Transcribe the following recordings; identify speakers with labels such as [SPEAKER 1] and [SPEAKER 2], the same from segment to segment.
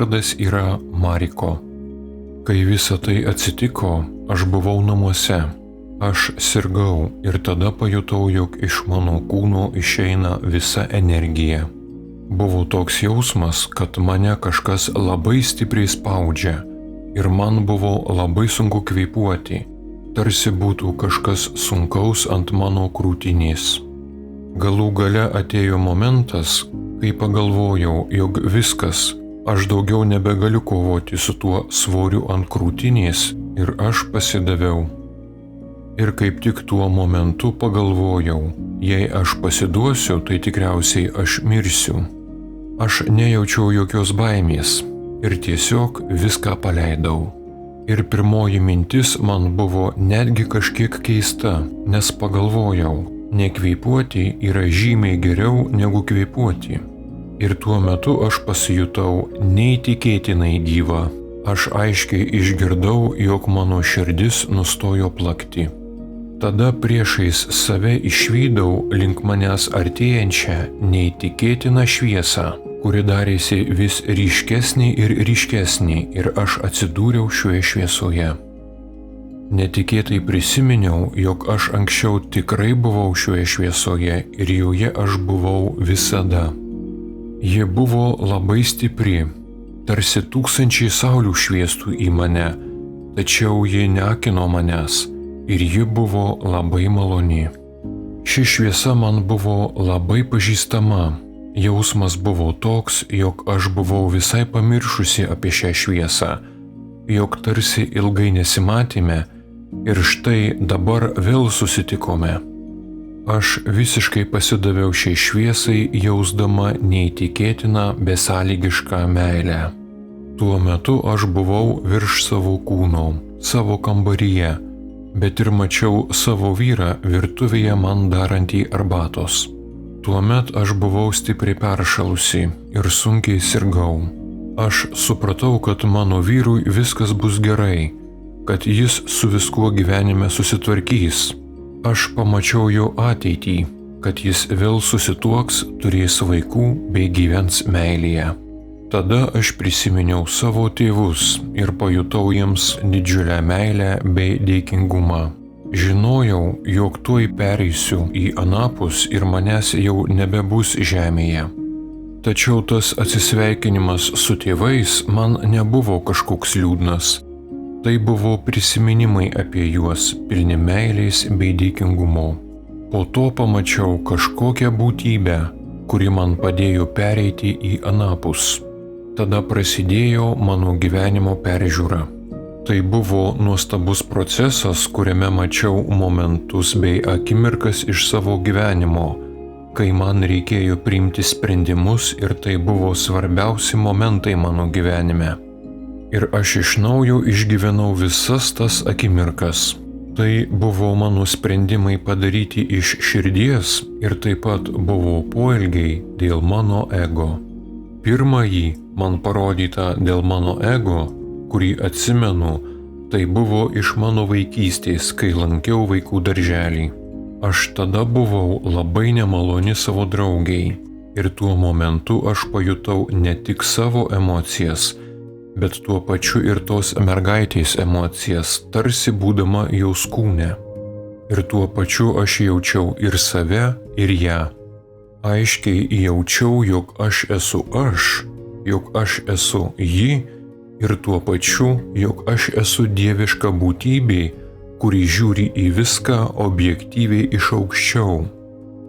[SPEAKER 1] vardas yra Mariko. Kai visa tai atsitiko, aš buvau namuose. Aš sirgau ir tada pajutau, jog iš mano kūno išeina visa energija. Buvo toks jausmas, kad mane kažkas labai stipriai spaudžia ir man buvo labai sunku kvėpuoti, tarsi būtų kažkas sunkaus ant mano krūtinės. Galų gale atėjo momentas, kai pagalvojau, jog viskas, aš daugiau nebegaliu kovoti su tuo svoriu ant krūtinės ir aš pasidaviau. Ir kaip tik tuo momentu pagalvojau, jei aš pasiduosiu, tai tikriausiai aš mirsiu. Aš nejaučiau jokios baimės ir tiesiog viską paleidau. Ir pirmoji mintis man buvo netgi kažkiek keista, nes pagalvojau, nekvėpuoti yra žymiai geriau negu kvėpuoti. Ir tuo metu aš pasijutau neįtikėtinai gyva. Aš aiškiai išgirdau, jog mano širdis nustojo plakti. Tada priešais save išvydau link manęs artėjančią neįtikėtiną šviesą, kuri darėsi vis ryškesnė ir aš atsidūriau šioje šviesoje. Netikėtai prisiminiau, jog aš anksčiau tikrai buvau šioje šviesoje ir joje aš buvau visada. Ji buvo labai stipri, tarsi tūkstančiai saulių šviestų į mane, tačiau ji neakino manęs ir ji buvo labai maloni. Ši šviesa man buvo labai pažįstama. Jausmas buvo toks, jog aš buvau visai pamiršusi apie šią šviesą, jog tarsi ilgai nesimatėme ir štai dabar vėl susitikome. Aš visiškai pasidaviau šiai šviesai, jausdama neįtikėtiną besąlygišką meilę. Tuo metu aš buvau virš savo kūno, savo kambaryje, bet ir mačiau savo vyrą virtuvėje man darantį arbatos. Tuomet aš buvau stipriai peršalusi ir sunkiai sirgau. Aš supratau, kad mano vyrui viskas bus gerai, kad jis su viskuo gyvenime susitvarkys. Aš pamačiau jo ateitį, kad jis vėl susituoks, turės vaikų bei gyvens meilėje. Tada aš prisiminiau savo tėvus ir pajutau jiems didžiulę meilę bei dėkingumą. Žinojau, jog tuoj pereisiu į anapus ir manęs jau nebebus žemėje. Tačiau tas atsisveikinimas su tėvais man nebuvo kažkoks liūdnas. Tai buvo prisiminimai apie juos, pilni meilės bei dėkingumo. Po to pamačiau kažkokią būtybę, kuri man padėjo pereiti į anapus. Tada prasidėjo mano gyvenimo peržiūra. Tai buvo nuostabus procesas, kuriame mačiau momentus bei akimirkas iš savo gyvenimo, kai man reikėjo priimti sprendimus ir tai buvo svarbiausi momentai mano gyvenime. Ir aš iš naujo išgyvenau visas tas akimirkas. Tai buvo mano sprendimai padaryti iš širdies ir taip pat buvo poelgiai dėl mano ego. Pirmąjį man parodyta dėl mano ego, kurį atsimenu, tai buvo iš mano vaikystės, kai lankiau vaikų darželį. Aš tada buvau labai nemaloni savo draugiai ir tuo momentu aš pajutau ne tik savo emocijas, bet tuo pačiu ir tos mergaitės emocijas, tarsi būdama jos kūne. Ir tuo pačiu aš jaučiau ir save, ir ją. Aiškiai jaučiau, jog aš esu ji ir tuo pačiu, jog aš esu dieviška būtybė, kuri žiūri į viską objektyviai iš aukščiau.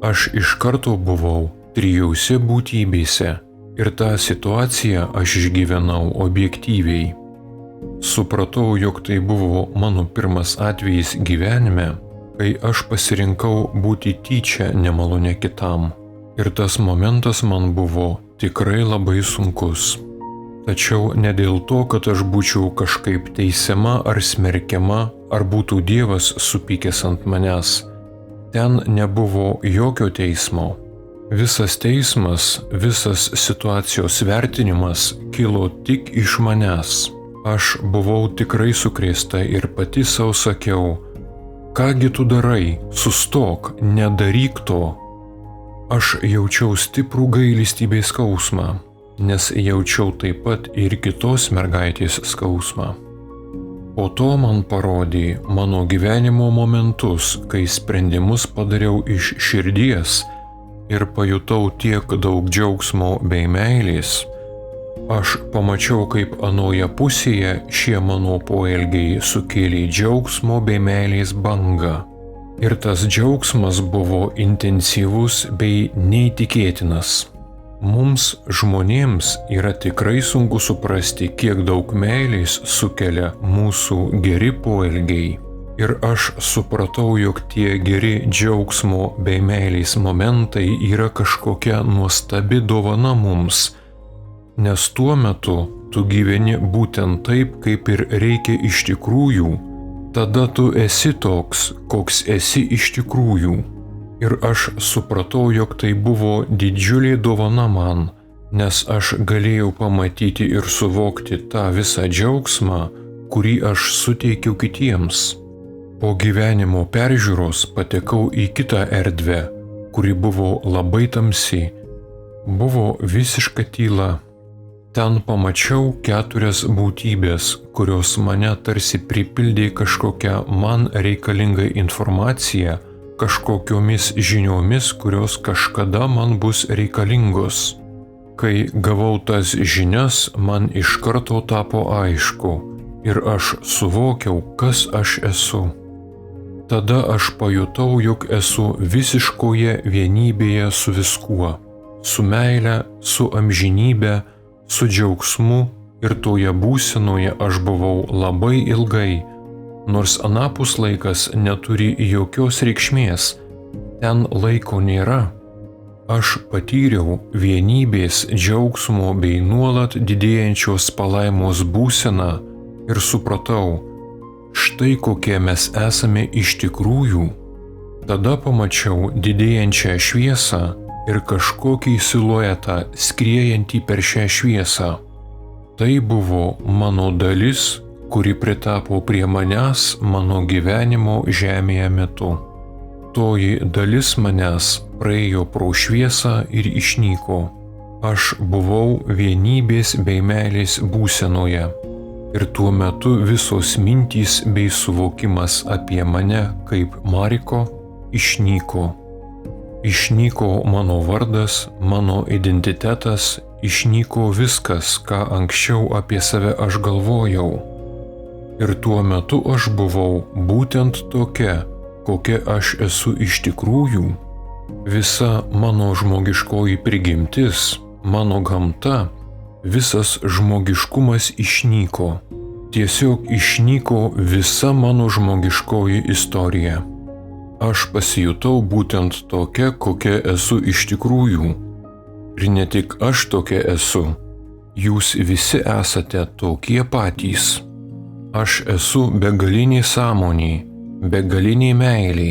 [SPEAKER 1] Aš iš karto buvau trijose būtybėse ir tą situaciją aš išgyvenau objektyviai. Supratau, jog tai buvo mano pirmas atvejis gyvenime, kai aš pasirinkau būti tyčia nemalone kitam. Ir tas momentas man buvo tikrai labai sunkus. Tačiau ne dėl to, kad aš būčiau kažkaip teisiama ar smerkiama, ar būtų Dievas supykęs ant manęs. Ten nebuvo jokio teismo. Visas teismas, visas situacijos vertinimas kilo tik iš manęs. Aš buvau tikrai sukrėsta ir pati savo sakiau, kągi tu darai, sustok, nedaryk to. Aš jaučiau stiprų gailestį bei skausmą. nes jaučiau taip pat ir kitos mergaitės skausmą. Po to man parodė mano gyvenimo momentus, kai sprendimus padariau iš širdies ir pajutau tiek daug džiaugsmo bei meilės. Aš pamačiau, kaip anoje pusėje šie mano poelgiai sukėlė džiaugsmo bei meilės bangą. Ir tas džiaugsmas buvo intensyvus bei neįtikėtinas. Mums žmonėms yra tikrai sunku suprasti, kiek daug meilės sukelia mūsų geri poelgiai. Ir aš supratau, jog tie geri džiaugsmo bei meilės momentai yra kažkokia nuostabi dovana mums, nes tuo metu tu gyveni būtent taip, kaip ir reikia iš tikrųjų. Tada tu esi toks, koks esi iš tikrųjų. Ir aš supratau, jog tai buvo didžiulė dovana man, nes aš galėjau pamatyti ir suvokti tą visą džiaugsmą, kurį aš suteikiau kitiems. Po gyvenimo peržiūros patekau į kitą erdvę, kuri buvo labai tamsi. Buvo visiška tyla. Ten pamačiau 4 būtybės, kurios mane tarsi pripildė kažkokią man reikalingą informaciją, kažkokiomis žiniomis, kurios kažkada man bus reikalingos. Kai gavau tas žinias, man iš karto tapo aišku ir aš suvokiau, kas aš esu. Tada aš pajutau, jog esu visiškoje vienybėje su viskuo, su meile, su amžinybe, su džiaugsmu ir toje būsenoje aš buvau labai ilgai, nors anapus laikas neturi jokios reikšmės, ten laiko nėra. Aš patyriau vienybės, džiaugsmo bei nuolat didėjančios palaimos būseną ir supratau, štai kokie mes esame iš tikrųjų. Tada pamačiau didėjančią šviesą ir kažkokį siluetą skriejantį per šią šviesą. Tai buvo mano dalis, kuri pritapo prie manęs mano gyvenimo žemėje metu. Toji dalis manęs praėjo pro šviesą ir išnyko. Aš buvau vienybės bei meilės būsenoje. Ir tuo metu visos mintys bei suvokimas apie mane kaip Mariko išnyko. Išnyko mano vardas, mano identitetas, išnyko viskas, ką anksčiau apie save aš galvojau. Ir tuo metu aš buvau būtent tokia, kokia aš esu iš tikrųjų. Visa mano žmogiškoji prigimtis, mano gamta, visas žmogiškumas išnyko. Tiesiog išnyko visa mano žmogiškoji istorija. Aš pasijutau būtent tokia, kokia esu iš tikrųjų. Ir ne tik aš tokia esu, jūs visi esate tokie patys. Aš esu begalinė sąmonė, begalinė meilė,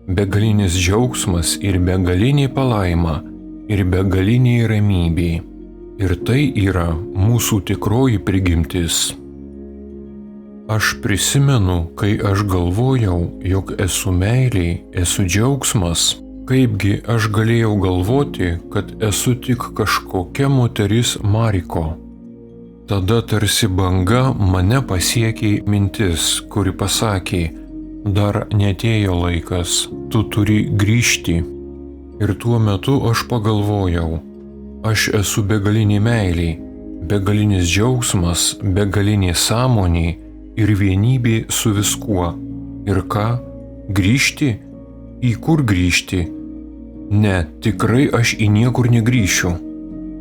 [SPEAKER 1] begalinis džiaugsmas ir begalinė palaima ir begalinė ramybė. Ir tai yra mūsų tikroji prigimtis. Aš prisimenu, kai aš galvojau, jog esu meilė, esu džiaugsmas, kaipgi aš galėjau galvoti, kad esu tik kažkokia moteris Mariko. Tada tarsi banga mane pasiekė mintis, kuri pasakė, dar neatėjo laikas, tu turi grįžti. Ir tuo metu aš pagalvojau, aš esu begalinė meilė, begalinis džiaugsmas, begalinė sąmonė ir vienybė su viskuo. Ir ką? Grįžti? Į kur grįžti? Ne, tikrai aš į niekur negrįšiu.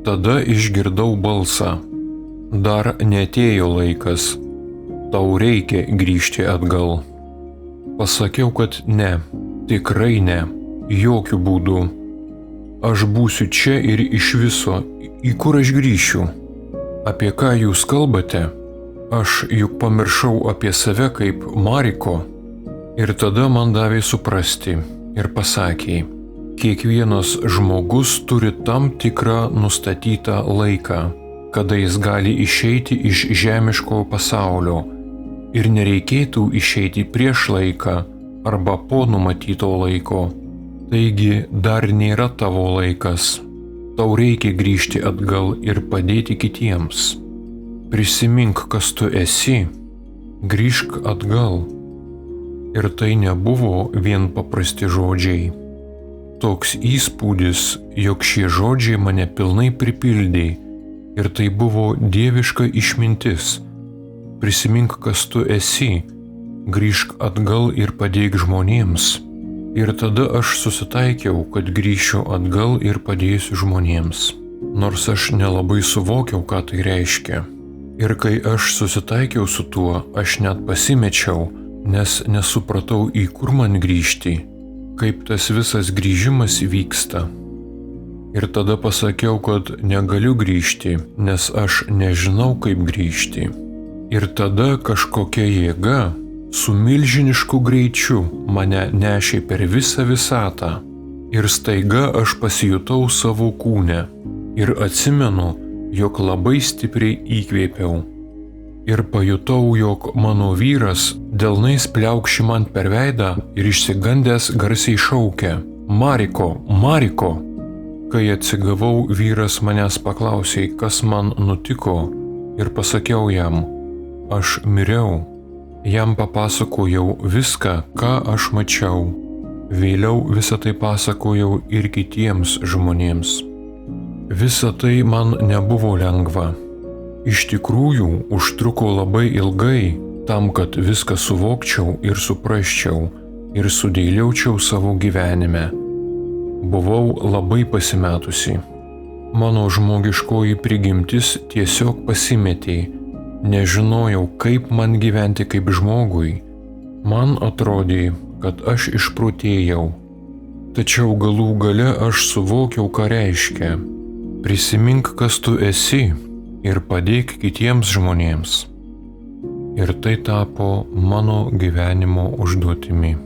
[SPEAKER 1] Tada išgirdau balsą. Dar neatėjo laikas. Tau reikia grįžti atgal. Pasakiau, kad ne, tikrai ne, jokių būdų. Aš būsiu čia ir iš viso, į kur aš grįšiu? Apie ką jūs kalbate? Aš juk pamiršau apie save kaip Mariko. Ir tada man davė suprasti ir pasakė, kiekvienas žmogus turi tam tikrą nustatytą laiką, kada jis gali išeiti iš žemiško pasaulio ir nereikėtų išeiti prieš laiką arba po numatyto laiko. Taigi dar nėra tavo laikas. Tau reikia grįžti atgal ir padėti kitiems. Prisimink, kas tu esi, grįžk atgal. Ir tai nebuvo vien paprasti žodžiai. Toks įspūdis, jog šie žodžiai mane pilnai pripildė ir tai buvo dieviška išmintis. Prisimink, kas tu esi, grįžk atgal ir padėk žmonėms. Ir tada aš susitaikiau, kad grįšiu atgal ir padėsiu žmonėms. Nors aš nelabai suvokiau, ką tai reiškia. Ir kai aš susitaikiau su tuo, aš net pasimečiau, nes nesupratau, į kur man grįžti, kaip tas visas grįžimas vyksta. Ir tada pasakiau, kad negaliu grįžti, nes aš nežinau, kaip grįžti. Ir tada kažkokia jėga su milžinišku greičiu mane nešė per visą visatą. Ir staiga aš pasijutau savo kūne. Ir atsimenu, jog labai stipriai įkvėpiau. Ir pajutau, jog mano vyras delnais pliaukši man per veidą ir išsigandęs garsiai šaukė: Mariko, Mariko! Kai atsigavau, vyras manęs paklausė, kas man nutiko, ir pasakiau jam: aš miriau. Jam papasakojau viską, ką aš mačiau. Vėliau visą tai pasakojau ir kitiems žmonėms. Visa tai man nebuvo lengva. Iš tikrųjų, užtruko labai ilgai tam, kad viską suvokčiau ir suprasčiau ir sudėliaučiau savo gyvenime. Buvau labai pasimetusi. Mano žmogiškoji prigimtis tiesiog pasimetė. Nežinojau, kaip man gyventi kaip žmogui. Man atrodė, kad aš išprotėjau. Tačiau galų gale aš suvokiau, ką reiškia. Prisimink, kas tu esi, ir padėk kitiems žmonėms. Ir tai tapo mano gyvenimo užduotimi.